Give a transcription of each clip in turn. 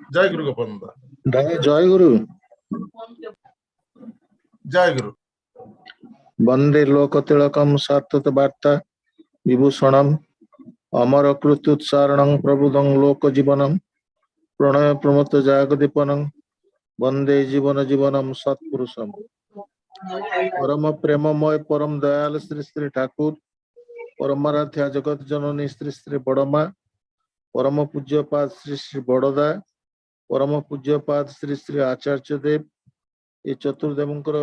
जय गुरु गोपाल। जय गुरु। जय गुरु। वंदे लोकतिलकम सात्वत वार्ता विभूषणम अमर कृत्युत्सारणं प्रबुदं लोक जीवनम प्रणय प्रमोत जागदीपनं वंदे जीवन जीवनम सत्पुरुषम। परम प्रेममय परम दयाल श्री श्री ठाकुर परमाराध्या जगत जननी श्री श्री बड़मा परम पूज्यपाद श्री श्री बड़दा परम पूज्यपाद श्री श्री आचार्य देव ये चतुर्देवंकर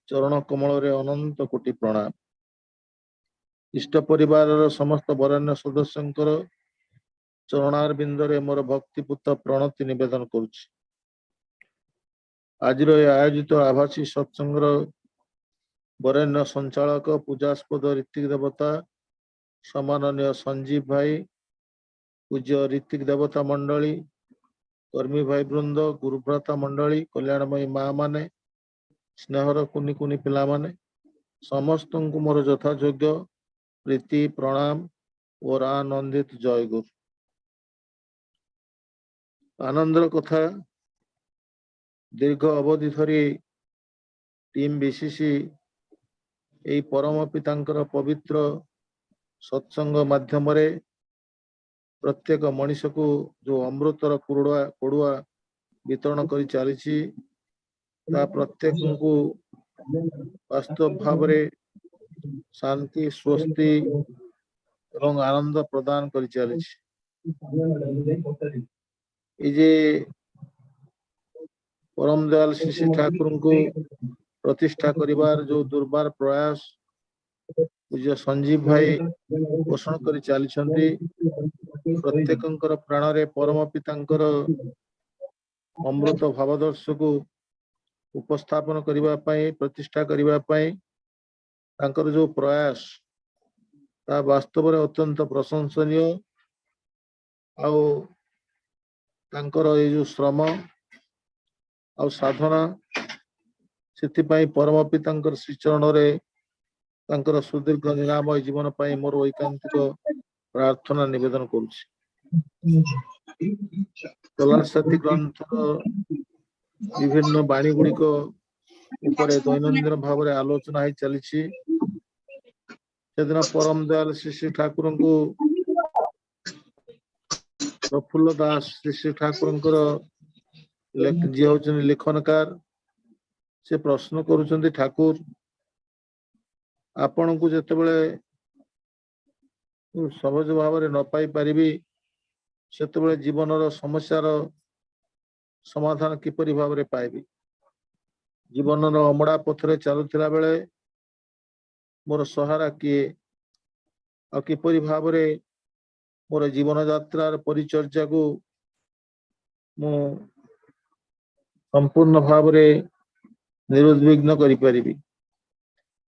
चरण कमल रे अनंत कोटि प्रणाम। इष्ट परिवार समस्त वरेण्य सदस्यंकर चरणार बिंदरे मोर भक्तिपूत प्रणति निवेदन करुछि। आज आयोजित आभासी सत्संगर वरेण्य संचालक पूजास्पद ऋतिक देवता सम्माननीय संजीव भाई पूज्य ऋतिक देवता मंडली कर्मी भाई वृंद गुरुभ्राता मंडली कल्याणमयी माँ माने स्नेहर कुनि कुनि पिला माने समस्त को मोर यथायोग्य प्रीति प्रणाम और आनंदित जय गुरु। आनंदर कथा दीर्घ अवधि धरी टीम बीसीसी यही परम पितांकर पवित्र सत्संग माध्यम रे प्रत्येक मनीष को जो अमृतर कोड़ुआ वितरण करी चली प्रत्येक को वास्तव भाव रे शांति स्वस्ति एवं आनंद प्रदान करी चली। परम दयाल श्री श्री ठाकुर को प्रतिष्ठा करिवार जो दुर्बार प्रयास पूज्य संजीव भाई पोषण करी चली प्रत्येकंकर प्राण रे परम पितांकर अमृत भावदर्श को उपस्थापन करिवा पाई प्रतिष्ठा करिवा पाई तांकर जो प्रयास ता वास्तव रे अत्यंत प्रशंसनीय आउ तांकर ये जो श्रम आउ साधना से परम पितांकर श्रीचरण रे तांकर सुदीर्घ निरामय जीवन पाई मोर ऐकांतिक प्रार्थना निवेदन करुछि। कलासाथी ग्रंथ विभिन्न बाणी गुड़िक उपरे दैनंदिन भाव में आलोचना ही चली। सेदिन परम दयाल श्री श्री ठाकुर को प्रफुल्ल दास श्री श्री ठाकुर जी हूँ लेखनकार से प्रश्न करुचंदी ठाकुर आपण को जेतेबेले सहज भाव में न पाई पारिबी सेतेबेले जीवनर समस्यार समाधान किपरि भाव में पाइबी। जीवनर अमड़ा पथरे चलुथिला बेले मोर सहारा किए आ किपरि भाव में मोर जीवन यात्रार परिचर्या को मु संपूर्ण भाव में निरुद्विग्न करि परिबी।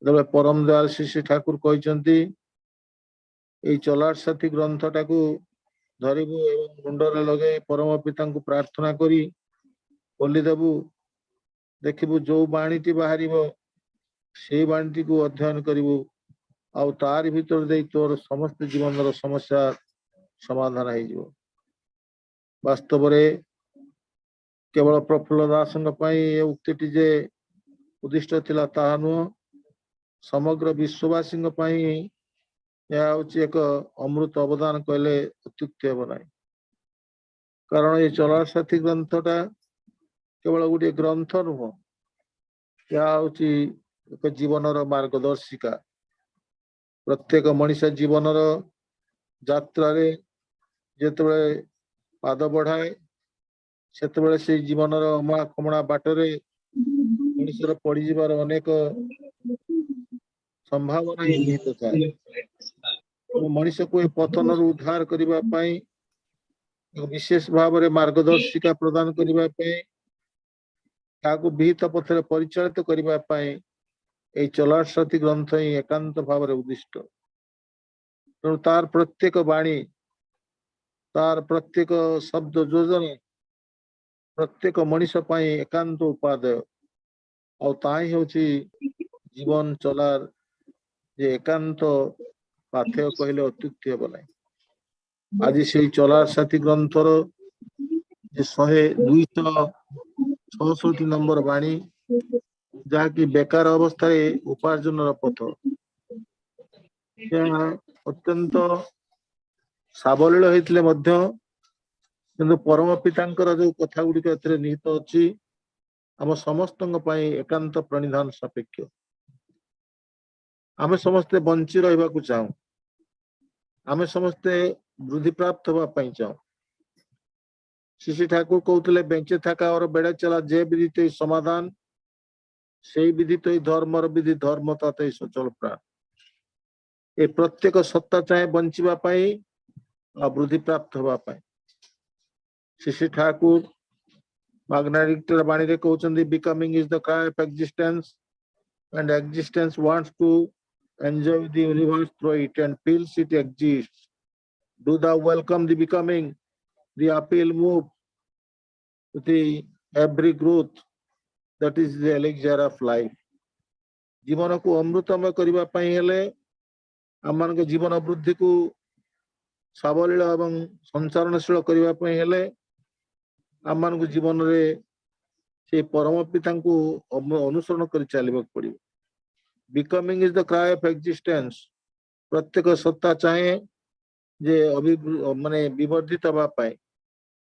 परम दयाल श्री श्री ठाकुर कहते ये चलार साथी ग्रंथटा को धरबू एवं मुंडरे लगे परम पिता को प्रार्थना करी बोलीदेबू देखबू जो बाणीटी बाहर से बाणीटी को अध्ययन करू आ तार भीतर दे तोर समस्त जीवन समस्या समाधान हो। वास्तव में केवल प्रफुल्ल दास उक्ति जे उद्दिष्ट थिला ताहा नुह समग्र विश्ववासी एक अमृत अवदान कहले अत्युक्ति हेब ना। कारण ये चलार साथी ग्रंथटा केवल गोटे ग्रंथ नुह या एक जीवनर मार्गदर्शिका। प्रत्येक मनीष जीवनर यात्रा रे जेतेबेले पाद बढ़ाए सेतेबेले से जीवनर अमड़ा खमड़ा बाटरे मनीषर पड़ी जीवार अनेक संभावना ही निहित थाए। मनीष को पतन उद्धार करिबा पाई विशेष भाव में मार्गदर्शिका प्रदान करिबा पाई ताको विहित पथरे परिचालित करिबा पाई ए चलार साथी ग्रंथ ही एकांत भाव में उद्दिष्ट। तेणु तार प्रत्येक बाणी तार प्रत्येक शब्द योजन प्रत्येक मनीष पाई एकांत उपादेय और ताही होची जीवन चलार जे एकांत पाथेय कहले अत्युक्ति हेब ना। आज से चलार साथी ग्रंथर 266 नंबर बाणी जहाँकि बेकार अवस्था उपार्जन पथ अत्यंत सावलील होते किंतु परम पितांकर जो कथा गुड़िक निहित अच्छी आम समस्त एकांत प्रणिधान सापेक्ष आम समस्ते बंची रहा चाहूँ आम समस्ते वृद्धि प्राप्त होगापाई चाहूँ श्री ठाकुर कहते बेंचे थाका और बेड़े चला जे विदित समाधान से विदित धर्मर विधि धर्म तात सचल प्राण ए प्रत्येक सत्ता चाहे बंचापी वृद्धि प्राप्त होगापाई श्री ठाकुर मैग्नेटिक बाणी रे कहते becoming is the cry of existence and existence wants to enjoy the universe through it and feels it exists do thou welcome the becoming the appeal move to the every growth that is the elixir of life जीवन को अमृतमय करबा पई हेले आमान के जीवन वृद्धि को सावलील एवं संचारणशील करबा पई हेले आमान को जीवन रे से परम पिता को अनुसरण कर चलबा पड़िबो becoming is the cry of existence प्रत्येक सत्ता चाहे जे माने विवर्धित हवा पाए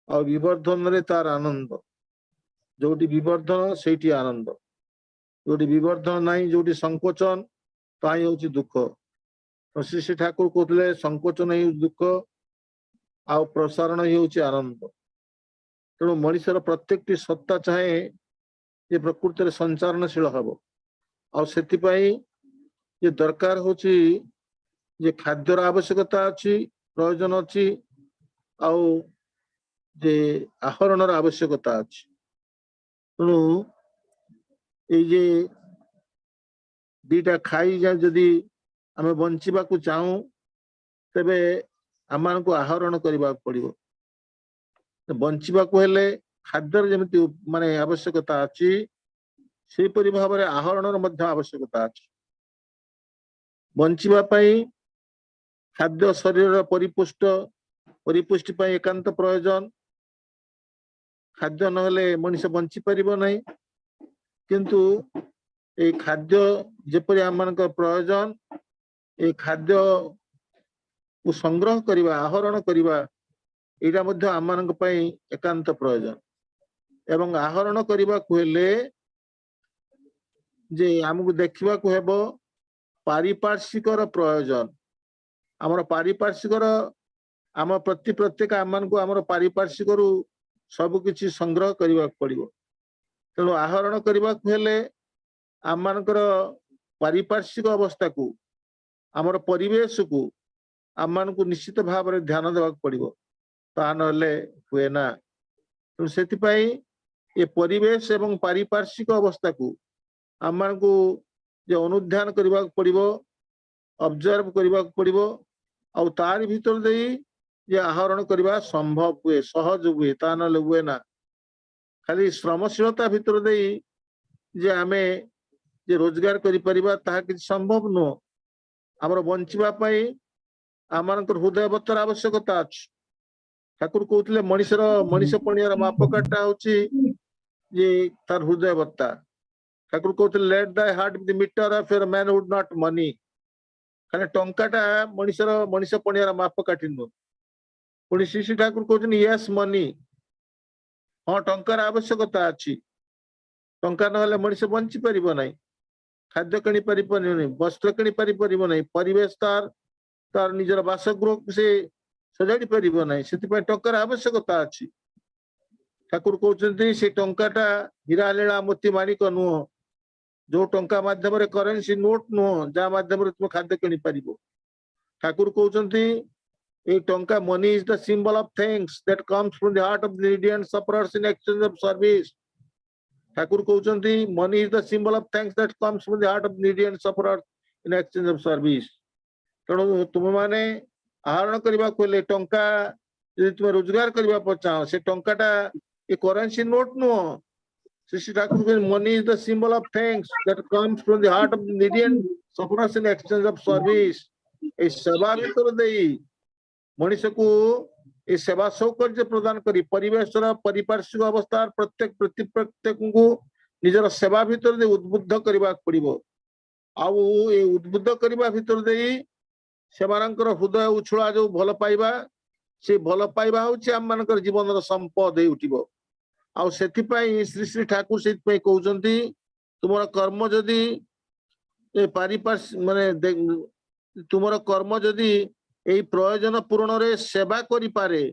और विवर्धन रे तार आनंद जोटी विवर्धन सेठी आनंद जोटी विवर्धन नहीं जोटी संकोचन ताई होची दुख तो श्री ठाकुर कहते संकोचन ही दुख आ प्रसारण ही होची आनंद तेणु मनुष्यर प्रत्येक सत्ता चाहे जे प्रकृति रे संचारणशील हबो और सेति पई जे दरकार होची जे खाद्यर आवश्यकता अछि प्रयोजन अच्छी आहरण आवश्यकता अच्छी तेणु ये दीटा खाई जदि आम बंचा चाहूँ तेबे आम को आहरण करने पड़ो बंचा हेले खाद्यर जमी माने आवश्यकता अच्छी से परि भाव में आहरण आवश्यकता अच्छी बंचापी खाद्य शरीर परिपुष्टि एकांत प्रयोजन खाद्य नहले मनुष्य बंची परिबो नहीं किंतु ए खाद्य जेपरि आमनक प्रयोजन ए खाद्य को संग्रह करबा आहरण करबा एटा मध्ये आमनक पई एकांत प्रयोजन एवं आहरण करबा हेले जे हमकु देखिबा को हेबो पारिपार्श्विकर प्रयोजन आमर पारिपार्श्विक आम प्रत्येक आम को आम पारिपार्श्विक सब किछि संग्रह करने पड़ो तेणु आहरण करने हेले आम पारिपार्श्विक अवस्था को आमर परिवेश को आम को निश्चित भाव में ध्यान देवा पड़ो ता नले हुए ना तेणु से ये परिवेश एवं पारिपार्श्विक अवस्था को आम को जे अनुध्यान करने पड़ो ऑब्जर्व करने पड़ो और तार भीतर दे जे आहरण करवा संभव हुए सहज हुए ता न हुए ना खाली श्रमशीलता भीतर दे जे आमे जे रोजगार करि परिबा ताहा कि संभव नो हमर बंचिबा पई आमानकर हृदयवत्तर आवश्यकता अछि ठाकुर कहउतले मनुष्य पणियार मापकाटा होछि जे तार हृदयवत्ता ठाकुर कहउतले let thy heart be the metre of your manhood not money खाली टंकाटा मनुष्य पणियार मापकाठी नु पुणी श्री ठाकुर कहते यस मनी हाँ टंकार आवश्यकता अच्छी टंका ना मनुष्य बंची पार ना खाद्य किणी पार वस्त्र किणी पार ना परिवेश तार तार निजर बासगृह से सजाड़ी पार ना से टंकार आवश्यकता अच्छी ठाकुर कहते से टंकाटा हीरा लीला मोती माणिक नुह जो टंका माध्यम करेन्सी नोट नुह जहाँ माध्यम तुम खाद्य किणी पार ठाकुर कहते a tonka money is the symbol of things that comes from the heart of the needy and sufferers in exchange of service Thakur कहउचंती money is the symbol of thanks that comes from the heart of needy and sufferers in exchange of service तेणु तुम माने आहरण करबा कोले टंका यदि तुम रोजगार करबा पचाओ से टंकाटा ए करेंसी नोट नो श्री ठाकुर कहते money is the symbol of thanks that comes from the heart of the needy and sufferers in exchange of service ए सेवा भीतर देई मनुष्य को ए सेवा सौकर्य प्रदान करी परिवेश परिपार्श्विक अवस्था प्रत्येक को निजर सेवा भितर दे उद्बुद्ध करबा पड़िबो आउ ए उद्बुद्ध करबा भितर दे सेमानकर हृदय उछुळा जो भल पाइबा से भल पाइबा होछि हम मानकर जीवन रो संपद हे उठिबो आउ सेति पई श्री श्री ठाकुर सेति पई कहउचंती तुमर कर्म जदी ए पारिपार्श माने तुमर कर्म जदी एई प्रयोजन पूरण रे सेवा करि पारे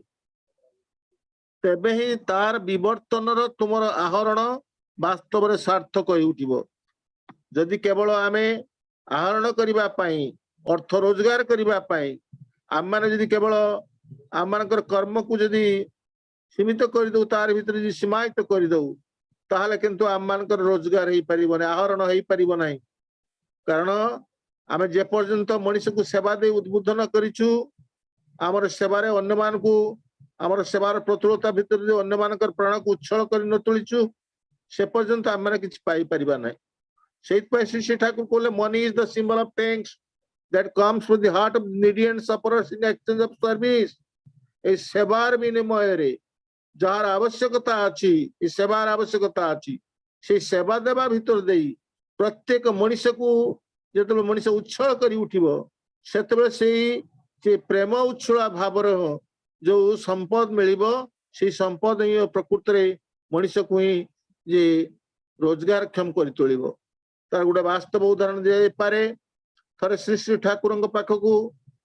तेबे ही तार विवर्तन रो तुमर आहरण वास्तव रे सार्थक हे उठिबो जदि केवल आमे आहरण करिबा पई अर्थ रोजगार करिबा पई आम माने जदि केवल आम मानकर कर्म को जदि सीमित कर दो तार भीतर जदि सीमायित कर दो ताहले किंतु आम मानकर रोजगार हे परिबो नै आहरण हे परिबो नै कारण आमे जे पर्यंत मनुष्य को सेवा दे उद्बोधन करिछु आमर सेवारे अन्य मान को आमर सेवार प्रतुलता भीतर जे अन्य मानकर प्राण को उच्छल कर न तुलिछु से पर्यंत आम माने किछ पाई परिबा नै सेत पय श्री ठाकुर कोले money is the symbol of thanks that comes from the heart of needy and sufferers in exchange of service ए सेवार विनिमय रे जार आवश्यकता अछि ए सेवार आवश्यकता अछि से सेवा देवा भीतर देई प्रत्येक मनुष्य को जेतबे मनुष्य उच्छल करी उठिबो सेतबे से प्रेम उच्छला भावर जो संपद मिलिबो से संपद ही प्रकृति रे मनुष्य को ही जे रोजगार क्षम करी तोलिबो तार गुडा वास्तव उदाहरण दे पारे थरे श्री श्री ठाकुर पाखकू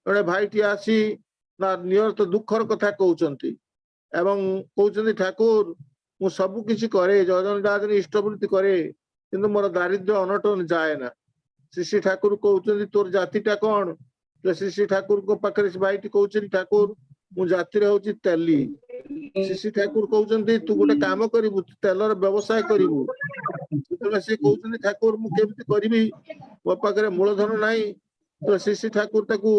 जड़े भाईटी आसी ना निरत दुखर कथा कहउचंती एवं कहउचंती ठाकुर मु सब किछि करे जजन दाजन इष्टवृत्ति करे किंतु मोर दारिद्र्य अनटन जाए ना श्री श्री ठाकुर कहउचंती तोर जातिटा कोन श्री श्री ठाकुर को पाखरे भाईटी कहउचंती ठाकुर मु जाति रे होची तेली श्री श्री ठाकुर कहउचंती तू गोटे काम करिवु तेलर व्यवसाय करिवु से कहउचंती ठाकुर मु केमति करिवि मो पाखरे मूलधन नाही तो श्री श्री ठाकुर ताकू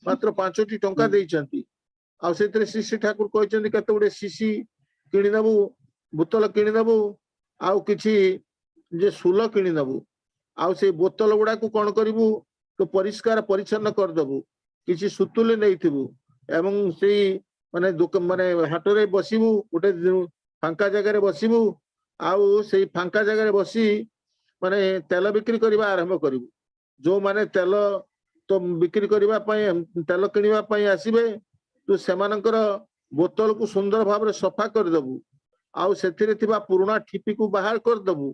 मात्र 5टी टंका देइचंती आ सेतरे श्री श्री ठाकुर कहचंती कते गुडे सीसी किनि नबु बोतल किनि नबु आ किछि जे सुल किनि नबु आ से बोतल गुडा को कोन करिवु तो परिष्कार परिच्छन्न कर दबु किछि सुतुले नैथिबु एवं से माने दुकान माने हाटरे बसिबु गोटे फांका जगह रे बसिबु आ से फांका जगह रे बसी माने तेल बिक्री करबा आरंभ करिवु जो माने तेल तो बिक्री करबा पई तेल किनिबा पई आसीबे तो सेमानकर बोतल को सुंदर भाव रे सफा कर दबु आ सेथिरे थिबा पुराना ठिपी को बाहर कर दबु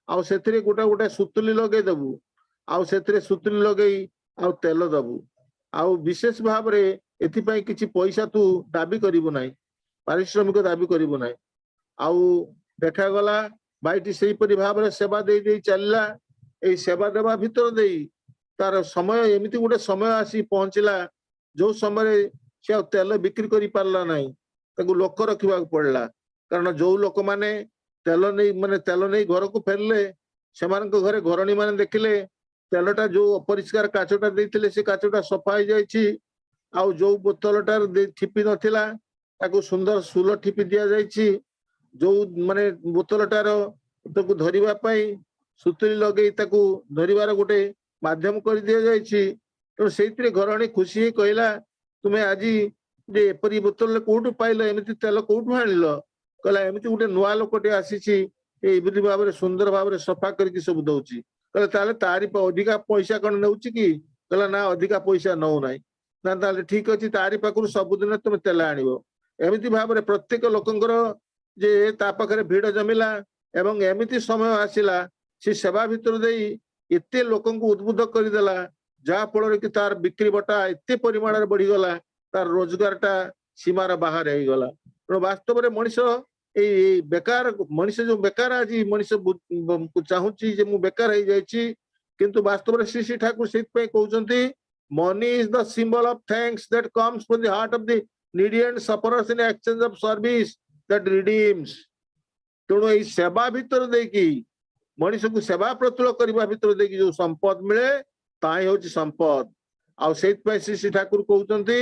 आ सेथिरे गोटा गोटा सुतली लगे दबु आ सेथिरे सुतली लगेई आ तेल दबु आ विशेष भाव रे एथि पई किछि पैसा तू दाबी करिवु नाही पारिश्रमिक दाबी करिवु नाही आ देखा गला भाईटी सेही परि भाव रे सेवा देई देई चलला ए सेवा देवा भीतर देई तार समय एमिति गोटे समय आसी पहुंचला जो समय से तेल बिक्री करि पारला नाही ताकू लोक रखिबा पड़ला कारण जो लोक माने तेल नहीं घर को फेरले सेमान घरे घरणी माने देखिले तेलटा जो अपरिष्कार काचटा देइथिले से काचटा सफा हो जाइछि आ जो बोतलटार ठिपी नथिला ताकू सुंदर सुल ठिपी दिया जाइछि जो माने बोतलटार ताकू धरिबा पई सुतली लगेई ताकू धरिबार गोटे माध्यम कर दिया जाइछि तो सेइतरे घरणी खुशी कहला तुमे आजी जे एपरी बोतल कोठु पाइलो एमिति तेल कोठु आनिलो कहला एमिति गोटे नुआ लोकटे आसीछि एइबरी भाबरे सुंदर भाबरे सफा करके सब दउछि कहला ताले तारी अधिका पैसा कोन नउछि कि कहला ना अधिका पैसा नउ नाही ना ताले ठीक अछि तारी पाकुर सब दिन तुमे तेल आनिबो एमिति भाबरे प्रत्येक लोकंकर जे ता पाखरे भीड़ जमिला एवं एमिति समय आसिला से सेवा भीतर देई एते लोकन को उद्बुद्ध कर देला जा फल कि तार बिक्री बटा एते परिमाण रे बढ़ी गला तार रोजगारटा सीमार बाहर हो गला वास्तव में मनुष्य ए बेकार मनुष्य जो बेकार आज मनुष्य चाहूची जे मु बेकार हो जाइछि किंतु वास्तव में श्री श्री ठाकुर सेत पे कहउचंती money is the symbol of thanks that comes from the heart of the needy and sufferers in exchange of service that redeems तेणु ए सेवा भीतर देखि मनुष्य को सेवा प्रतुल करबा भीतर देखि जो संपद मिले ताई होची संपद आ सेत पे Shri Shri Thakur कहउचंती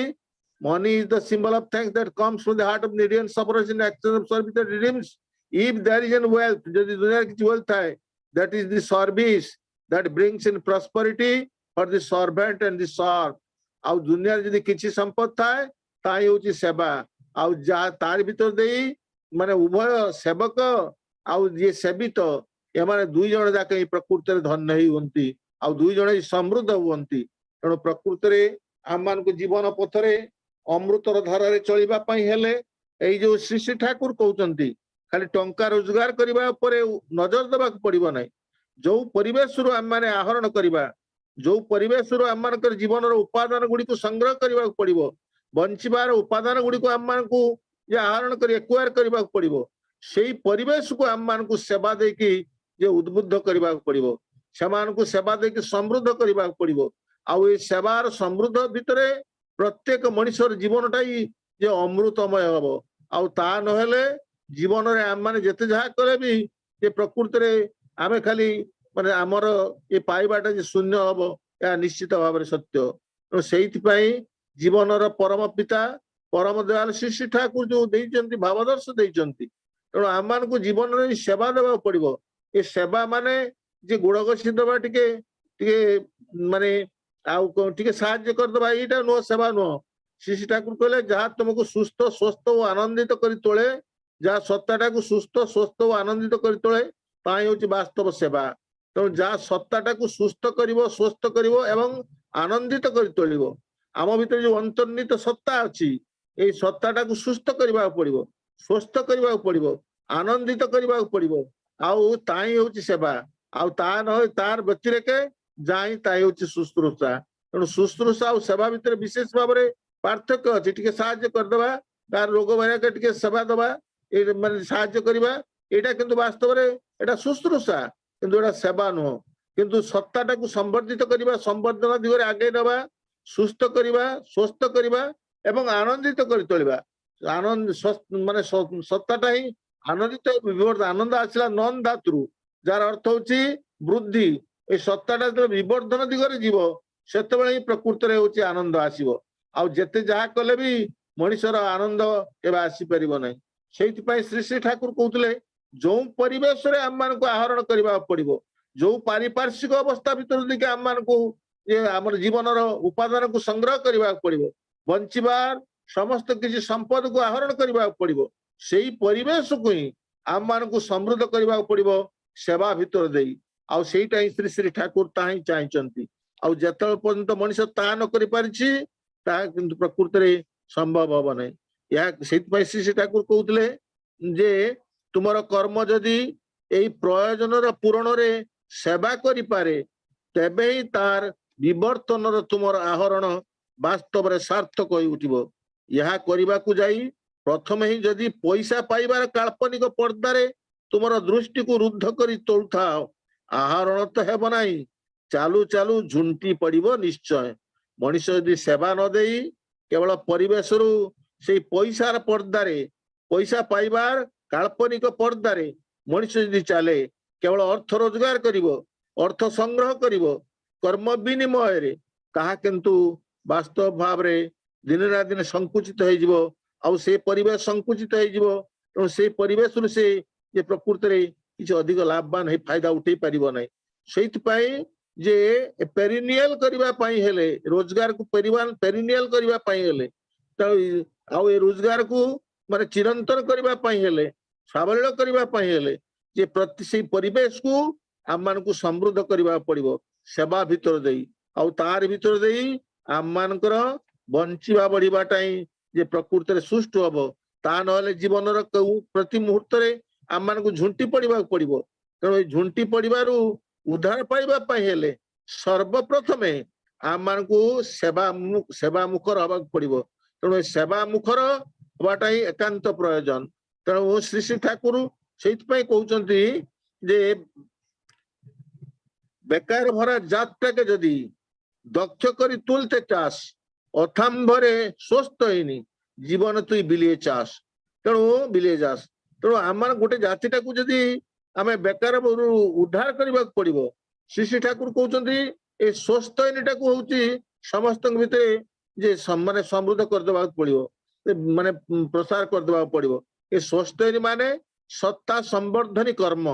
money is the symbol of thanks that comes from the heart of needy and sufferers in exchange of service that redeems if there is any wealth jodi dunya ki wealth hai that is the service that brings in prosperity for the servant and the served au dunya jodi kichi sampad thae tai hochi seba आउ जा तार भीतर देई माने उभय सेवक आउ जे सेवित एमाने दुई जण जाके ई प्रकृति रे धन्य ही हुंती आउ दुई जण ही समृद्ध हुंती तेणु प्रकृति रे आम मान को जीवन पथरे अमृतर धारा रे चलिबा पई हेले एई जो श्री श्री ठाकुर कहउचंती खाली टंका रोजगार करबा ऊपर नजर देबा पड़िबो नै जो परिवेश रु आम माने आहरण करबा जो परिवेश रु आम मानकर जीवन रो उपादान गुडी को संग्रह करबा पड़िबो बंचिबार उपादान गुडी को आम मान को जे आहरण कर एक्वायर करबा पड़िबो सेई परिवेश को आम मान को सेवा दे कि जे उद्बुद्ध करबा पड़िबो समान को सेवा दे कि समृद्ध करबा पड़िबो आउ ए सेवार समृद्ध भितरे प्रत्येक मनुष्यर जीवनटाई जे अमृतमय हबो आउ ता नहेले जीवन रे आम माने जते जहा करे भी जे प्रकृति रे आमे खाली माने हमर ए पाइबाटा जे शून्य हबो या निश्चित भाव सत्य तो सेइति पई जीवनर परम पिता परम दयाल श्री श्री ठाकुर जो देइचंती भावदर्श देइचंती तेणु आम मान को जीवन रे सेवा देबा पड़िबो ए सेवा माने जे गुड़ घसी देबा टिके टिके माने आउ टिके साहाय्य कर देबा एटा नो सेवा नो श्री श्री ठाकुर कहले जहा तुमको सुस्थ स्वस्थ और आनंदित करी तोळे जहा सत्ताटा को सुस्थ स्वस्थ और आनंदित करी तोळे ताई होची वास्तव सेवा तो जहा सत्ताटा को सुस्थ करिवो स्वस्थ करिवो एवं आनंदित करी तोळिवो आम भीतर जो अंतर्निहित सत्ता अछि ए सत्ताटा को सुस्थ करबा पड़िबो स्वस्थ करबा पड़िबो आनंदित करबा पड़िबो आउ ताई होची सेवा आउ ता न तार व्यतिरेके जाई ताई होची शुश्रूषा तेणु शुश्रूषा और सेवा भीतर विशेष भाव में पार्थक्य अच्छी टिके साहाय्य करदेबा तार रोग भैया के टिके सेवा दबा ए माने साहाय्य करबा एटा किंतु वास्तव रे एटा शुश्रूषा किंतु एटा सेवा नुह किंतु सत्ताटा को संवर्धित करबा संवर्धन दिगरे आगे नबा सुस्थ करबा स्वस्थ करबा एवं आनंदित कर तोलिबा आनंद माने सत्ताटा ही आनंदित विवर्ध आनंद आसला नन धातु जार अर्थ होची वृद्धि ए सत्ताटा जो विवर्धन दिगरे जीव सेतेबेले ही प्रकृति रे होची आनंद आसीबो आ जेते जहा कले भी मनुष्यर आनंद केबे आसी परिबो नै सेति पई श्री श्री ठाकुर कहउतले जो परिवेश रे आम मान को आहरण करबा पड़िबो जो पारिपार्श्विक अवस्था भीतर दिके आम मान को ये हमर जीवन रो उपादान को संग्रह करबा पड़िबो बंचिबार समस्त किसी संपद को आहरण करबा पड़िबो सेही परिवेश को ही आम मान को समृद्ध करबा पड़िबो सेवा भीतर देई आ सेहीटा ही श्री श्री ठाकुर ताही चाहिचंती आ जेतल पर्यंत मनुष्य ता न करि परिछि ता किंतु प्रकृति रे संभव हबो नै या सेति पई श्री श्री ठाकुर कहउतले जे तुमर कर्म जदि एई प्रयोजन र पूरण रे सेवा करि पारे तेबे ही तार विवर्तन र तुमर आहरण वास्तव रे सार्थक होई उठिबो यहा करिबा को जाई प्रथम ही जदि पैसा पाइबार काल्पनिक पर्दारे तुमर दृष्टि को रुद्ध करी तोलथाओ आहरण तो हेब नाही चालू चालू झुंटी पड़िबो निश्चय मनुष्य यदि सेवा न देई केवल परिवेश रु से पैसार पर्दारे पैसा पाइबार काल्पनिक पर्दारे मनुष्य यदि चले केवल अर्थ रोजगार करिवो अर्थ संग्रह करिवो कर्म विनिमय रे ताहा किंतु वास्तव भाव रे दिन ना दिन संकुचित हो जिवो आ से परिवेश संकुचित हो जिवो तो से परिवेश रु से जे प्रकृति रे किछ अधिक लाभवान है फायदा उठै परिबो नै सेति पई जे पेरिनियल करबा पई हेले रोजगार को पेरिनियल करबा पई हेले तो आ ए रोजगार को माने चिरंतन करबा पई हेले साबलील करबा पई हेले जे प्रति से परिवेश को आम मान को समृद्ध करबा पड़िबो सेवा भीतर देई आ तार भीतर देई आम मानकर बंचिबा बढ़िबाटाई जे प्रकृति रे सुष्ट हबो ता नहले जीवन र प्रति मुहूर्त रे आम मान को झुंटी पड़िबा पड़िबो तेणु झुंटी पड़िबारु उद्धार पाइबा पई हेले सर्वप्रथमे आम मान को सेवा मुखर हबा पड़िबो तेणु सेवा मुखर हबाटाई एकांत प्रयोजन तेणु श्री श्री ठाकुर सेति पई कहउचंती जे बेकार भरा जातटा के जदि दक्ष करी तुलते चास अथाम्भरे स्वस्थ होइनी जीवन तुई बिलिए चास तेणु बिलिए जास तेणु आम गोटे जातिटा को जदि आमे बेकार उद्धार करबा पड़िबो श्री श्री ठाकुर कहउचंती ए स्वस्थ होइनीटा को होउची समस्त भितरे जे माने समृद्ध कर देबा पड़िबो माने प्रसार कर देबा पड़िबो ए स्वस्थ होइनी माने सत्ता संवर्धनी कर्म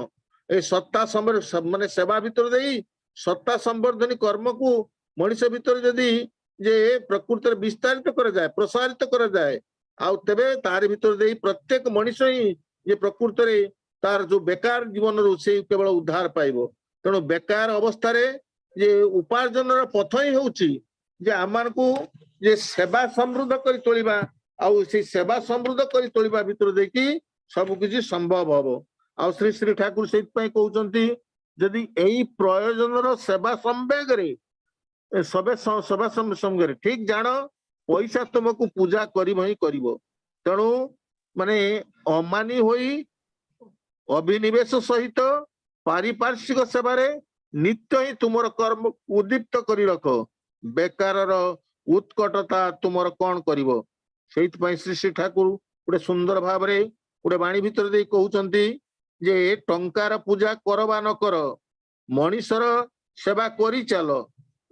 ए सत्ता माने सेवा भीतर देई सत्ता संवर्धनी कर्म को मनुष्य भीतर जदि जे प्रकृति विस्तारित कर जाए प्रसारित कर जाए आउ तेबे तार भितर देई प्रत्येक मनुष्य ही जे प्रकृत रे तार जो बेकार जीवन रो से केवल उद्धार पाइबो। तेणु बेकार अवस्था रे जे उपार्जन रो पथ ही होउची जे आमान को जे सेवा समृद्ध करी तोलिबा आउ से सेवा समृद्ध करी तोलिबा भितर दे कि सब किछि संभव हबो। आउ श्री श्री ठाकुर सेत पई कहउचंती यदि एई प्रयोजन रो सेवा संवेग रे सबे सभा संगे ठीक जान पैसा तुमको पूजा ही करिवो। तेणु माने अमानी होई अभिनिवेश सहित पारिपार्श्विक सेवा रे नित्य ही तुमर कर्म उद्दीप्त करी रखो। बेकार उत्कटता तुमर कौन करिवो। सेइत पई श्री श्री ठाकुर गोटे सुंदर भाव रे गोटे बाणी भितर दे कहउचंती जे टंकार पूजा करबा न कर मनीषर सेवा करी चलो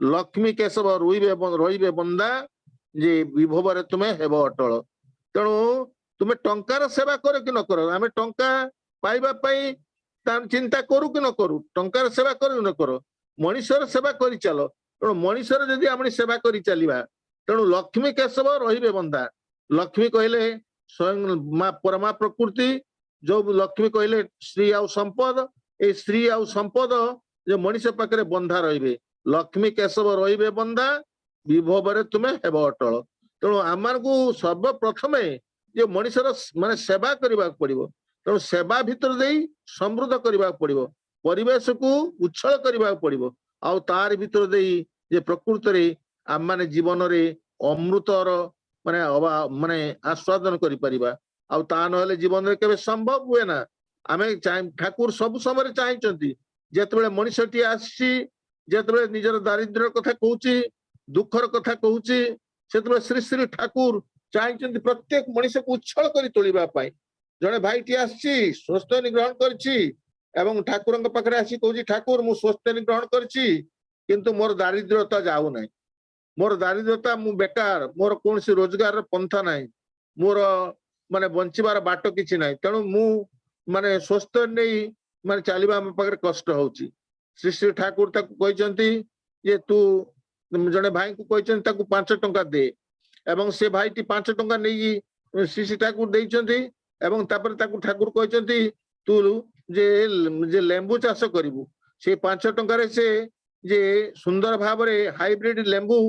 लक्ष्मी केशव रहिबे बंदा जे विभव तुम्हें हेब अटल। तेणु तुम्हें टंकार सेवा कर कि न कर आमे टंका पाइबा पई चिंता करू कि न करू टंकार सेवा कर न कर मनीषर सेवा करी चलो। तेणु मनीषर जदि आम सेवा करी चलिबा तेणु लक्ष्मी केशव रहिबे बंदा। लक्ष्मी कहले स्वयं मां परमा प्रकृति जो लक्ष्मी कहले श्री आउ संपद ए श्री आउ संपद जो मनीष पाखरे बंधा रहिबे लक्ष्मी केशव रहिबे बंदा विभव तुम्हें हेब अटल। तेणु आम को सर्वप्रथमे जे मनीषर माने सेवा करने पड़ो। तेणु सेवा भितर दे समृद्ध करने पड़ो परिवेश को उच्छल करने पड़ो आउ तार भितर दे जे प्रकृत रे आम माने जीवन रे अमृतर माने माने आस्वादन करि परिबा आउ ता नहले जीवन रे केबे संभव हुए ना। आमे ठाकुर सब समय चाहिए जेतबेले मनुष्यटी आसी जेतबेले निजर दारिद्र्य कथा कहूची दुखर कथा कहूची सेतबेले श्री श्री ठाकुर चाहिए प्रत्येक मनुष्य को उच्छल करी तोलिबा पाई। जड़े भाईटी आसी स्वस्थनी ग्रहण करछि एवं ठाकुर पाखरे आसी कहूची ठाकुर मु स्वस्थनी ग्रहण करछि किंतु मोर दारिद्र्यता जाऊ नाही मोर दारिद्र्यता मु बेकार मोर कोनसी रोजगार पंथा नाही मोर माने बंचिबार बाट किछि नाही तेणु मु माने स्वस्थ नहीं माने चलिबा हम पाखरे कष्ट होउची। श्री श्री ठाकुर ताकू कहचंती जे तू जड़े भाई को कहचंती ताकू 5 टंका दे एवं से भाईटी 5 टंका नहीं श्री श्री ठाकुर देइचंती एवं तापर ताकू ठाकुर कहचंती तू जे लेंबू चाष करिवु से 5 टंका रे से जे सुंदर भाव रे हाइब्रिड लेंबू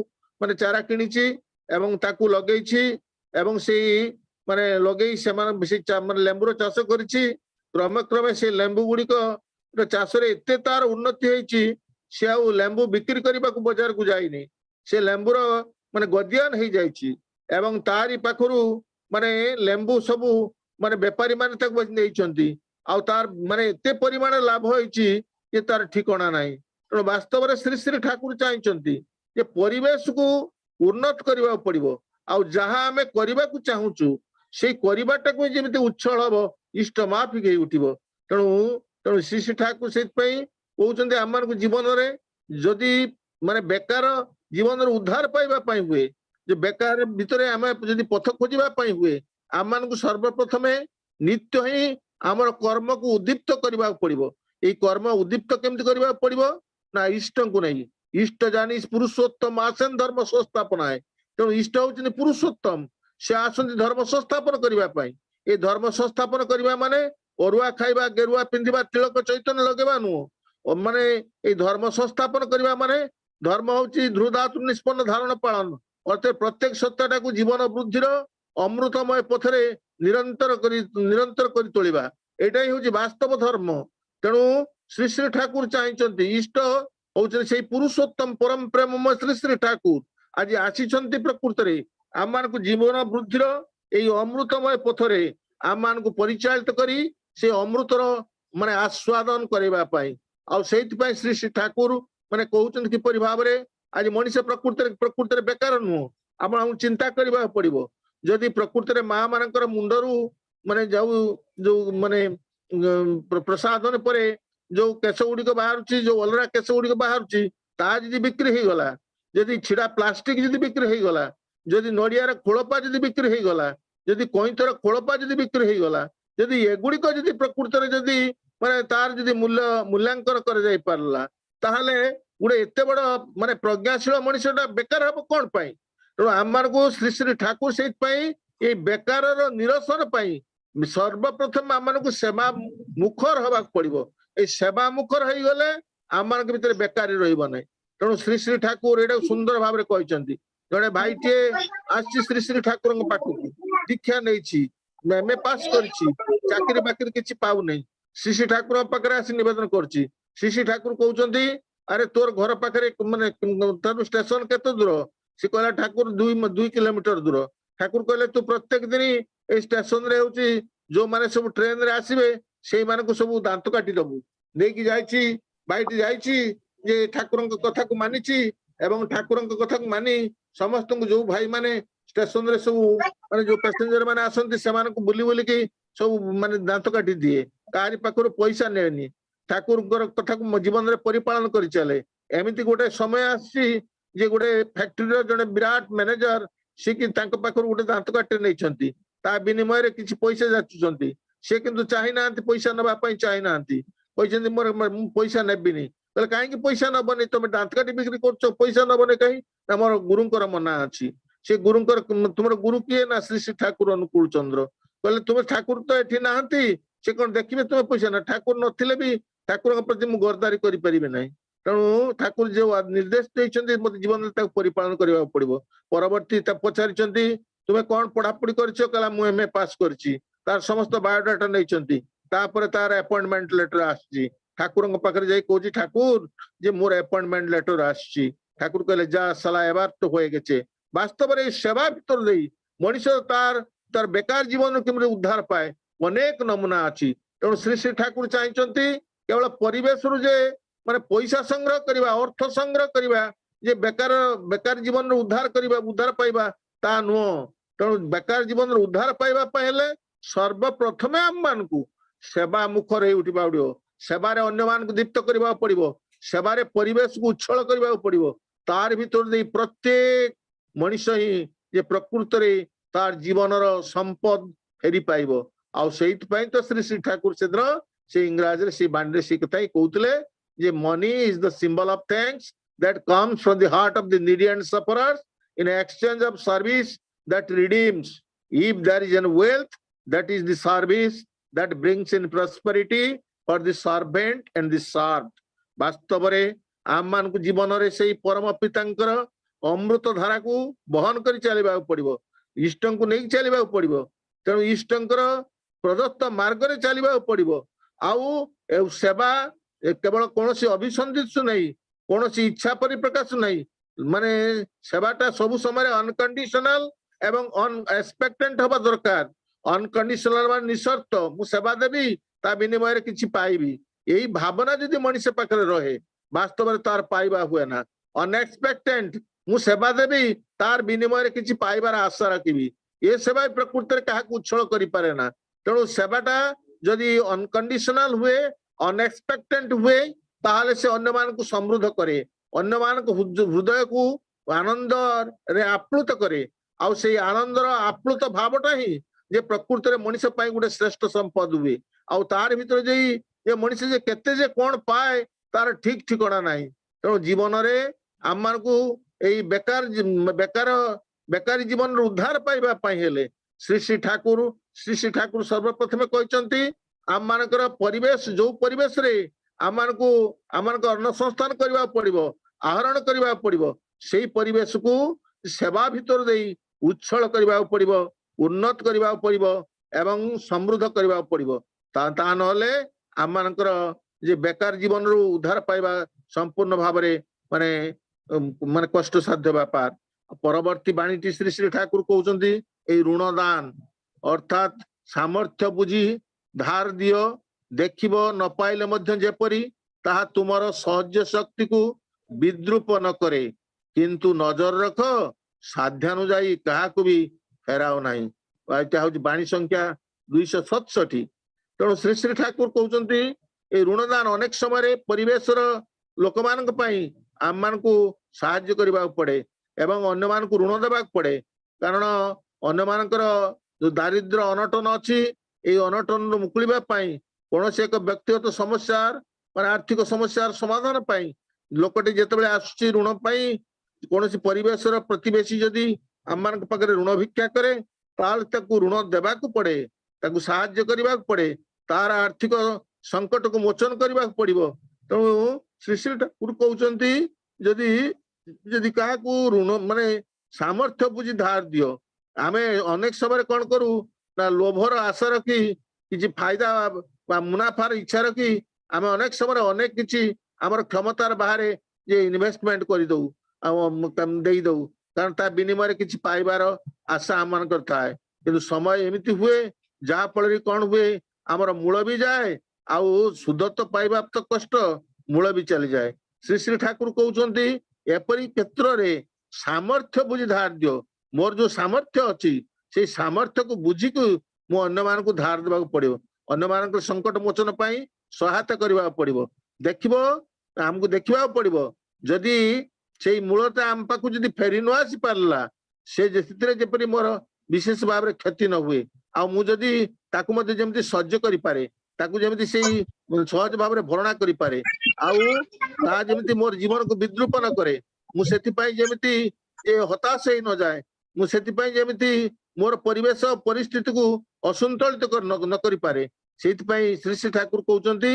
माने चारा किनिची एवं ताकू लगेइची एवं से माने लगेई से माने लेंबूर चाष करिची क्रमे क्रमे से लेंबू गुड़िक चाष रे एते तार उन्नति होईची से आ लेंबू बिक्री करने को बाजार को जाइनी से लेंबूर माने गदियान हो जाइची एवं तारी पाखरु माने लेंबू सबू माने व्यापारी माने ताक नेइचंती आ तार माने एते परिमाण लाभ होईची ये तार ठिकाना नाही। तेणु वास्तव में श्री श्री ठाकुर चाहिए जे परिवेश को उन्नत करने पड़ो आउ जहाँ आमे करने को चाहूचु से करवाटा को जमी उच्छल हम इष्ट माफिक उठिबो। तेणु तेणु श्री श्री ठाकुर से कहते आम जीवन में जदि माने बेकार जीवन उद्धार पाइबा हुए जो बेकार भितर आम जदि पथ खोजापी हुए आम को सर्वप्रथम नित्य ही आम कर्म को उद्दीप्त करने पड़ो। ये कर्म उद्दीप्त केमती करने पड़ो ना इष्ट को नहीं इष्ट जानी पुरुषोत्तम आसेन धर्म संस्थापन है। तेणु इष्ट होउछन पुरुषोत्तम से आसନ୍ତି धर्म संस्थापन करने ये धर्म संस्थापन करने माने अरुआ खाइबा गेरुआ पिंधिबा तिलक चैतन्य लगेबा नु माने ये धर्म संस्थापन करने माने धर्म होउची ध्रुधातु निष्पन्न धारण पालन अर्थात प्रत्येक सत्ताटा को जीवन वृद्धिर अमृतमय पथरे निरंतर करी तोलिबा एटा ही होउची वास्तव धर्म। तेणु श्री श्री ठाकुर चाहिए इष्ट होउछन से पुरुषोत्तम परम प्रेममय श्री श्री ठाकुर आज आसीचंती प्रकृत रे आम को जीवन वृद्धिर यही अमृतमय पथरे आम को परिचालित करी से अमृतर माने आस्वादन करने आईपाई श्री श्री ठाकुर माने कहते किपरि भाव में आज मनुष्य प्रकृत बेकार नुह आप चिंता करने पड़ो जदि प्रकृत माँ मानकर मुंडरू माने जो माने प्रसादन पर जो केश गुड़िक बाहर जो अलरा केश गुड़िक बाहर जी बिक्री हो गला जदि छिड़ा प्लास्टिक जदि बिक्री हो गला जदि नड़ियार खोलपा जदि बिक्री हो गला जदि कईतर खोलपा जदि बिक्री हो गला जदि एगुड़िक जदि प्रकृत जदि माने तार जदि मूल्यांकन कर जाई पारला ताहले गुड़े एते बड़ माने प्रज्ञाशील मनुष्यटा बेकार हम कौन पाई। तेणु आम को श्री श्री ठाकुर से ये बेकार निरसन पाई सर्वप्रथम आम मानक सेवा मुखर हवा पड़ो। ये सेवा मुखर हो गले आम मान भीतर बेकारी रही ना। तेणु श्री श्री ठाकुर ये सुंदर भाव में कहते जड़े भाई टे आसी श्री श्री ठाकुर पाखक दीक्षा नहीं एमए पास करी बाकरी किसी पाऊ नहीं श्री श्री ठाकुर पाखे आसी निवेदन करछि। श्री श्री ठाकुर कहते अरे तोर घर पाखे माने स्टेशन केते दूर सी कहला ठाकुर 2 किलोमीटर दूर। ठाकुर कहले तू प्रत्येक दिन ए स्टेशन रे होची जो माने सब ट्रेन रे आसीबे सेई माने को सब दांत काटी दबु नेकी जाईची बाइटी जाईची जे ठाकुर कथा को मानिची एवं ठाकुर कथा को मानी समस्त जो भाई माने स्टेशन रे सब माने जो पैसेंजर माने आसंती से माने को बुली बुली की सब माने दांत काटी दिए कारी पाखर पैसा नेनी ठाकुर कथा को जीवन रे परिपालन करि चले। एमिति गोटे समय आसी जे गोटे फैक्ट्री रो जने विराट मैनेजर से कि तांको पाखर गोटे दांत काटे नै छंती ता विनिमय रे किछि पैसा जाचुचंती से किंतु चाहि नांती पैसा नबा पई चाहि नांती कहछंती मोर पैसा नेबिनी कहले काहे कि पैसा नबनी तुम दांत काटी बिक्री करछो पैसा नबने कहीं ना मोर गुरुंकर मना अछि से गुरुंकर तुमर गुरु किए ना श्री श्री ठाकुर अनुकूल चंद्र कहले तुम ठाकुर तो एठी नांती से कोन देखिबे तुम पैसा ना ठाकुर नथिले भी ठाकुर के प्रति मु गरदारी करि परिबे नै। तेणु ठाकुर जो निर्देश देइछंती मते जीवन रे परिपालन करबा पड़िबो। परवर्ती पचारिछंती तुमे कोन पढ़ापढ़ी करछो कहला मु एमए पास करछि तार समस्त बायोडाटा नैछंती तापर तार अपॉइंटमेंट लेटर आछि ठाकुर पाखे जाई कहछि ठाकुर जे मोर अपॉइंटमेंट लेटर आछि। ठाकुर कहले जा सला एबार तो होए गेछे। वास्तव रे सेवा भीतर देई मनुष्य तार तार बेकार जीवन केमरे उद्धार पाए अनेक नमूना अछि। तेणु श्री श्री ठाकुर चाहिछंती केवल परिवेश रु जे माने पैसा संग्रह करिबा अर्थ संग्रह करिबा जे बेकार बेकार जीवन रो उद्धार करिबा उद्धार पाइबा ता नो। तेणु बेकार जीवन रो उद्धार पाइबा पहले सर्वप्रथमे आम मानकू सेवा मुखर हे उठिबा पड़िबो सेवा रे अन्य मान को दीप्त करिबा पड़िबो सेवा रे परिवेश को उच्छल करिबा पड़िबो। तार भीतर दे प्रत्येक मनुष्य ही जे प्रकृति रे तार जीवन रो संपद फेरी पाइबो। आ सेहित पई तो श्री श्री ठाकुर सेद्र से इंग्रजी रे से बांडे से कथाई कहउतले जे money is the symbol of thanks that comes from the heart of the needy and sufferers in exchange of service that redeems. If there is a wealth, that is the service that brings in prosperity for the servant and the served. वास्तव रे आम मान को जीवन रे सेही परम पितांकर अमृत धारा को बहन करि चलिबा पड़िबो इष्टं को नै चलिबा पड़िबो। तेणु इष्टंकर प्रदत्त मार्ग रे चलिबा पड़िबो। आउ सेवा केवल कोनोसी अभिसंधित नै कौन इच्छा परिप्रकाश नहीं माने सेवाटा सब समय अनकंडीशनल एवं अनएक्सपेक्टेंट हवा दरकार। अनकंडीशनल मान निशर्त मु सेवा देवी ता विनिमय रे किछि पाइबी यही भावना यदि मनुष्य पाखरे रहे वास्तव में तार पाइबा हुए ना। अनएक्सपेक्टेड मु सेवा देवी तार विनिमय रे किछि पाइबार आशा रखिबी ये सेवा प्रकृति रे काहा उच्छल करि पारे ना। तेणु सेवाटा यदि अनकंडीशनल हुए अनएक्सपेक्टेड हुए ताहले से अन्य मान को समृद्ध करे अन्य मान को हृदय को आनंद रे आप्लुत करे। आउ से आनंद आप्लुत भावटा ही जे प्रकृति रे मनुष्य पाई गोटे श्रेष्ठ संपद हुए। आउ तार भीतर जे मनुष्य जे केते जे कोन पाए तार ठीक ठिकाना नाही। तेणु जीवन रे आम मान को एई बेकार बेकार बेकारी जीवन रे उद्धार पाइबा पाई हेले श्री श्री ठाकुर सर्वप्रथमे कहचंती आम मानकर परिवेश जो परिवेश रे आमान को अन्न संस्थान करबा पड़िबो आहरण करबा पड़िबो सेही परिवेश को सेवा भीतर देई उच्छल करबा पड़िबो उन्नत करबा पड़िबो एवं समृद्ध करबा पड़िबो। ता नले आमानकर जे बेकार जीवन रो उद्धार पाइबा संपूर्ण भाव रे माने माने कष्ट साध्य व्यापार। परवर्ती बाणीटी श्री श्री ठाकुर कहउचंती ए ऋण दान अर्थात सामर्थ्य बुझी धार दियो देखिब न पाइले मध्य जेपरी ताहा तुमर सहज शक्ति को विद्रूप न करे किंतु नजर रख साध्यानुजाई कहा को भी फेराओ नहीं। बाणी संख्या 267। तेणु श्री श्री ठाकुर कहउचंती ए ऋणदान अनेक समय परिवेश लोक मान आम मान को साहाय्य करबा पड़े एवं अन्य मान को ऋण देबा पड़े कारण अन्य मानकर जो दारिद्र अनटन अछि ए अनटन मुकुलिबा पाई कौन से एक व्यक्तिगत समस्या मान आर्थिक समस्या समाधान पाई लोकटी जेतेबेले आसुची ऋण पाई कौन परिवेश प्रतिवेशी जदि आम मान पाखे ऋण भिक्षा करे ताल ताकू ऋण देवाक पड़े, ताकू साहाय्य करने पड़े, तार आर्थिक संकट को मोचन करने पड़ो। तेणु श्री श्री ठाकुर कहते जदि जदि क्या ऋण माने सामर्थ्य बुझी धार दियो। आमे अनेक समय कौन करू ना लोभर आशा रखी किसी फायदा मुनाफार इच्छा रखी आमे अनेक समय अनेक किसी आमर क्षमतार बाहर जे इन्वेस्टमेंट कर दऊ दे दऊ, कारण ता विनिमय किसी पाइबार आशा आम मान थाए। किंतु समय एमती हुए जहा फल कौन हुए आमर मूल भी जाए आउ सुध तो पाइबा तो कष्ट, मूल भी चली जाए। श्री श्री ठाकुर कहते एपरी क्षेत्र में सामर्थ्य बुझी धार दियो। मोर जो सामर्थ्य अच्छी से सामर्थ्य को बुझिक मु अन्य मान को धार देवा पड़ो, अन्य मान संकट मोचन पाई सहायता करने पड़ो। देखिबो आमको देखा पड़ो जदि से मूलता आम पाखु जदि फेरी न आसी पारला से जेपरी मोर विशेष भाव में क्षति न हुए आ मुझे ताकू मते जेमती सज्ज करि पारे, ताकू जेमती से सहज भाव में भरणा करि पारे आउ ता जेमती मोर जीवन को विद्रूप न करे। मु सेति पई जेमती ए हताश हे न जाए, मु सेति पई जेमती मोर परिवेश परिस्थिति को असंतुलित कर न करि पारे। सेति पई श्री श्री ठाकुर कहउचंती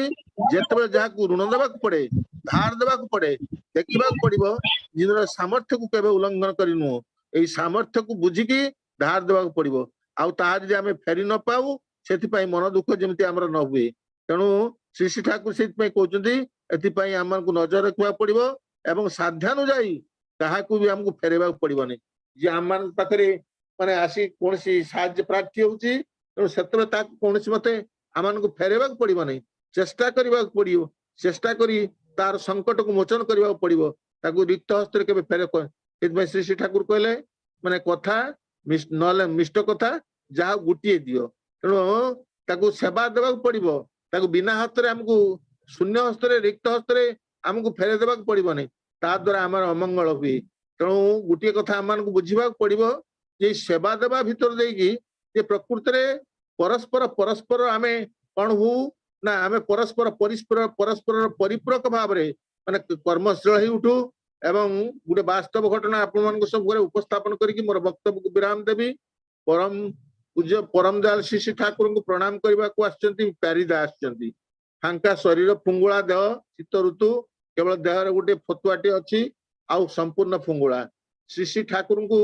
जेतबे जहा को ऋण देबा पड़े, धार देबा पड़े, देखा पड़ो निजर सामर्थ्य को केबे उल्लंघन करिनु, एई सामर्थ्य को बुझिकी धार देबा पड़ो। आउ ताहा जदि आमे फेरी न पाऊ सेति पई मन दुख जेमती हमर न हुए। तेणु श्री श्री ठाकुर सेति पई कहउचंती एति पई आमन को नजर रखवा पड़ो एवं साध्यानुजाई काहाकू भी हमको फेरेबा पड़ोनी। जे आमन पाखरे माने आसी कोनसी साहाय्य प्राप्ति होउची तेणु सेतबे ताक कोनसी मते आमन को फेरेबा पड़ोनी, चेष्टा करबा पड़ियो, चेष्टा करी तार संकट को मोचन करबा पड़ियो, ताकू रिक्त हस्ते केबे फेरे। सेति श्री श्री ठाकुर कहले माने कथा नले मिष्ट कथा जहा गुटिए दियो। तेणु ताकू सेवा देबा पड़ियो, ताकू बिना हस्त रे हमको शून्य हस्त रे रिक्त हस्त रे हमको फेरे देबा पड़िबोनी, ता द्वारा हमर अमंगल हुए। तेणु गुटिए कथा आम को बुझा पड़ियो जे सेवा देवा भितर देकी जे प्रकृति रे परस्पर परस्पर आमे कौन हु ना आमे परस्पर परस्पर परस्पर परिपूरक भाव रे माने कर्मशील ही उठू एवं गोटे वास्तव घटना आपण मान सब उपस्थापन करके मोर वक्तव्य को विराम देवी। परम पूज्य परम दयाल श्री श्री ठाकुर को प्रणाम करने को आछंती प्यारीदा आछंती। फांका शरीर फुंगुला देह शीत ऋतु केवल देहर गोटे फतुआटी अच्छी आउ संपूर्ण फुंगुला। श्री श्री ठाकुर को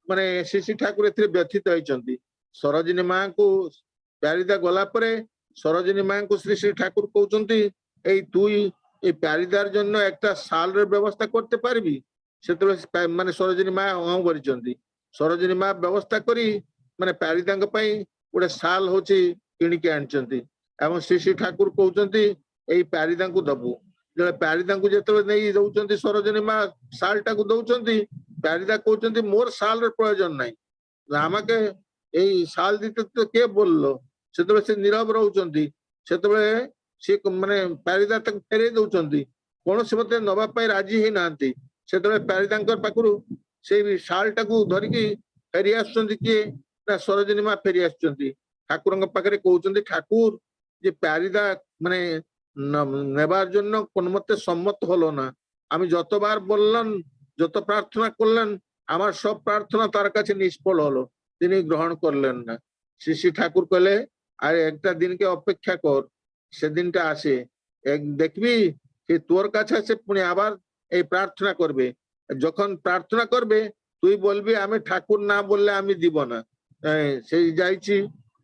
माने श्री श्री ठाकुर एथिरे व्यथित होइचंती। सरोजिनी मां को प्यारीदा गला परे सरोजिनी मां को श्री श्री ठाकुर कहउचंती एई तुई ए प्यारीदार जन्य एकटा साल रे व्यवस्था करते पारबी। सेतबे माने सरोजिनी मां हां करिचंती। सरोजिनी मां व्यवस्था करी माने प्यारीदांग पई गोटे साल होची किनिके आनचंती एवं श्री श्री ठाकुर कहउचंती एई प्यारीदांग को दबु। जले प्यारीदांग को जेतबे नै दउचंती सरोजिनी मां सालटा को दउचंती, प्यारीदा कहउचंती मोर साल रे प्रयोजन नै, आमाके एई साल दिते तो के बोललो। सेतबे से नीरव रहउचंती, सेतबे से माने प्यारीदा तक फेरे दउचंती, कोनोसी मते नबा पई राजी हे नांती। सेतबे प्यारीदांकर पाखरु से सालटा को धरिकी फेरी आछंती के ना सरोजिनी मां फेरी आछंती। ठाकुरंग पाखरे कहउचंती ठाकुर जे प्यारीदा माने नेबार जन्य कोन मते सम्मत हलो ना, आमी যতবার বললাম যত প্রার্থনা করলেন আমার সব প্রার্থনা তার কাছে নিষ্ফল হলো, তিনি গ্রহণ করলেন না। শ্রী শ্রী ঠাকুর কইলে আরে একটা দিনকে অপেক্ষা কর, সেদিনটা আসে এক দেখবি যে তোর কাছে এসে পুনি আবার এই প্রার্থনা করবে। যখন প্রার্থনা করবে তুই বলবি আমি ঠাকুর না বললে আমি দিব না। সেই যাইছি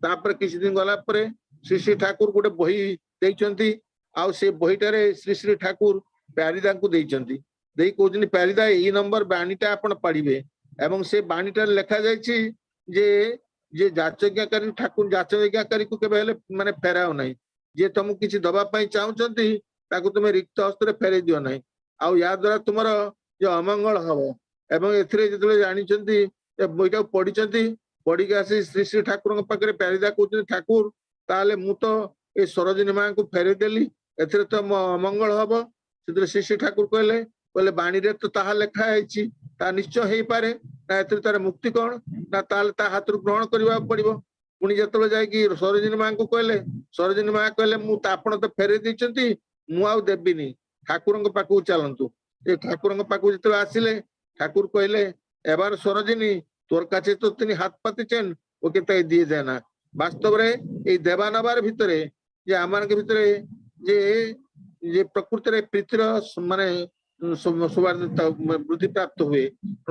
তারপরে কিছুদিন গলা পরে শ্রী শ্রী ঠাকুর গোটে বহি ଦେଇଛନ୍ତି ଆଉ ସେ ବହିଟାରେ ଶ୍ରୀ ଶ୍ରୀ ଠାକୁର ପ୍ୟାରିଦାଙ୍କୁ ଦେଇଛନ୍ତି। ଦେଇ କହୁଛନ୍ତି ପ୍ୟାରିଦା ଏଇ ନମ୍ବର ବାଣୀଟା ଆପଣ ପଢିବେ ଏବଂ ସେ ବାଣୀଟାରେ ଲେଖା ଯାଇଛି ଯେ ଯେ ଯାଚଜ୍ଞାକାରୀ ଠାକୁର ଯାଚଜ୍ଞାକାରୀକୁ କେବେ ହେଲେ ମାନେ ଫେରାଅ ନାହିଁ। ଯିଏ ତମକୁ କିଛି ଦବା ପାଇଁ ଚାହୁଁଛନ୍ତି ତାକୁ ତୁମେ ରିକ୍ତ ହସ୍ତରେ ଫେରେଇ ଦିଅ ନାହିଁ, ଆଉ ୟା ଦ୍ୱାରା ତୁମର ଯେ ଅମଙ୍ଗଳ ହବ। ଏବଂ ଏଥିରେ ଯେତେବେଳେ ଜାଣିଛନ୍ତି ବହିଟାକୁ ପଢିଛନ୍ତି, ପଢିକି ଆସି ଶ୍ରୀ ଶ୍ରୀ ଠାକୁରଙ୍କ ପାଖରେ ପ୍ୟାରିଦା କହୁଛନ୍ତି ଠାକୁର ତାହେଲେ ମୁଁ ତ ଏ ସରୋଜିନୀ ମାଙ୍କୁ ଫେରେଇ ଦେଲି, ଏଥିରେ ତ ଅମଙ୍ଗଳ ହବ। ସେଥିରେ ଶ୍ରୀ ଶ୍ରୀ ଠାକୁର କହିଲେ ବାଣୀରେ ତ ତାହା ଲେଖା ହେଇଛି, ତାହା ନିଶ୍ଚୟ ହେଇପାରେ ନା ଏଥିରେ ତାର ମୁକ୍ତି କଣ ନା ତାହେଲେ ତା ହାତରୁ ଗ୍ରହଣ କରିବାକୁ ପଡିବ। ପୁଣି ଯେତେବେଳେ ଯାଇକି ସରୋଜିନୀ ମାଙ୍କୁ କହିଲେ, ସରୋଜିନୀ ମା କହିଲେ ମୁଁ ଆପଣ ତ ଫେରେଇ ଦେଇଛନ୍ତି, ମୁଁ ଆଉ ଦେବିନି, ଠାକୁରଙ୍କ ପାଖକୁ ଚାଲନ୍ତୁ। ଏ ଠାକୁରଙ୍କ ପାଖକୁ যেতেବେଳେ আসলে ঠাকুর কইলে এবার সরোজিনী তোর কাছে তো তিনি হাত পাতেছেন, ଓ କେତେ दिए जाए ना वास्तव रे ए देवा नबार भितरे जे आमान के भितरे जे प्रकृति रे पृथ्वीर माने वृद्धि प्राप्त हुए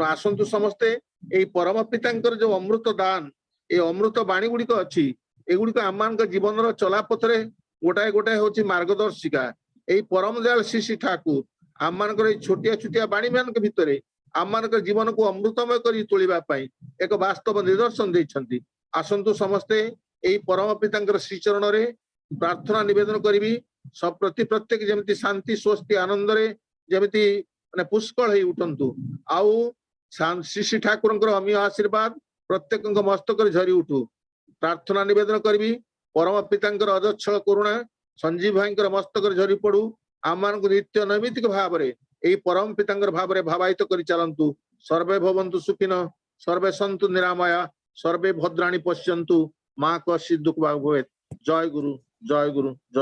आसंतु समस्ते ए परम पितांकर जो अमृत दान ए अमृत बाणी गुड़िक अच्छी एगुड़िक आम जीवन चला पथरे गोटाए गोटाए हूँ मार्गदर्शिका यही परम दयाल श्री श्री ठाकुर आम छोटिया छोटिया बाणी मान भितर आम जीवन को अमृतमय कर तोलिबा पई एक वास्तव निदर्शन देइछंती आसंतु समस्ते यही परम पितांकर श्रीचरण रे प्रार्थना निवेदन करी सब प्रति प्रत्येक जमती शांति स्वस्ति आनंद रे जमती माने पुष्कल ही उठंतु आउ श्री श्री ठाकुर अमीय आशीर्वाद प्रत्येक मस्तक झरी उठू प्रार्थना निवेदन करी परम पितांकर अजच्छल करुणा संजीव भाई मस्तक झरी पड़ू आम नित्य नैमित्तिक भाव में परम पितांकर भाव में भावायित कर चलतु सर्वे भवन्तु सुखिन सर्वे सन्तु निरामया सर्वे भद्राणि पश्यन्तु मां कश्चित् दुःख भवेत्। जय गुरु जय गुरु जय।